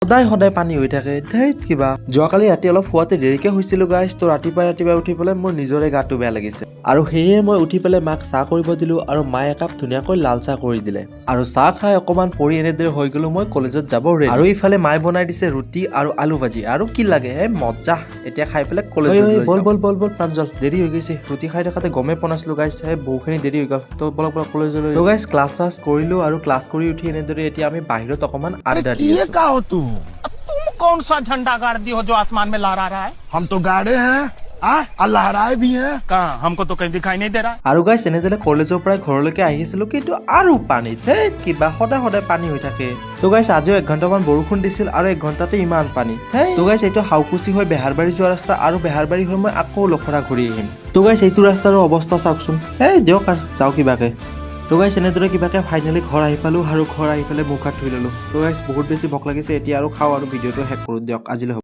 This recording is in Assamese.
সদায় পানী হৈ থাকে ধেইত কিবা যোৱাকালি ৰাতি অলপ শুৱাতে দেৰিকে হৈছিলো গাইজ তো ৰাতিপুৱা উঠি পেলাই মোৰ নিজৰে গাটো বেয়া লাগিছে আৰু সেয়ে মই উঠি পেলাই মাক চাহ কৰিব দিলো আৰু মায়ে একাপ ধুনীয়াকৈ লাল চাহ কৰি দিলে আৰু চাহ খাই অকমান পৰি এনেদৰে হৈ গলো মই কলেজত যাব ৰেডি আৰু ইফালে মায়ে বনাই দিছে ৰুটি আৰু আলু ভাজি আৰু কি লাগে মজা এতিয়া খাই পেলাই কলেজত বল প্ৰাঞ্জল দেৰি হৈ গৈছে ৰুটি খাই থাকোঁতে গমেই পোৱা নাছিলো গাইজ বহুখিনি দেৰি হৈ গ'ল তো বলক কলেজলৈ তো গাইজ ক্লাছ কৰিলো আৰু ক্লাছ কৰি উঠি এনেদৰে এতিয়া আমি বাহিৰত অকমান আড্ডা দি আছো तुम कौन सा झंडा गाड़ दी हो जो आसमान में लहरा रहा है हम तो गाड़े हैं और लहराए भी हैं कहाँ हमको तो कहीं दिखाई नहीं दे रहा আৰু গাইজ এনেদৰে কলেজৰ পৰা ঘৰলৈকে আহিছিলো কিন্তু আৰু পানী ধেইত কিবা সদায় পানী হৈ থাকে তো গাইজ আজিও 1 ঘণ্টামান বৰষুণ দিছিল আৰু 1 ঘণ্টাতে ইমান পানী তো গাইজ এইটো হাউকুচি হৈ বেহাৰবাৰী যোৱা ৰাস্তা আৰু বেহাৰবাৰী হৈ মই আকৌ লখৰা ঘূৰি আহিম তো গাইজ এইটো ৰাস্তাৰ অৱস্থা চাওকচোন দিয়ক আৰু যাওঁ কিবাকে তো গাইজ এনেদৰে কিবাকে ফাইনেলি ঘৰ আহি পালো আৰু ঘৰ আহি পেলাই মুখ হাত ধুই ললো তো গাইজ বহুত বেছি ভোক লাগিছে এতিয়া আৰু খাওঁ আৰু ভিডিঅ'টো শেষ কৰোঁ দিয়ক আজিলৈ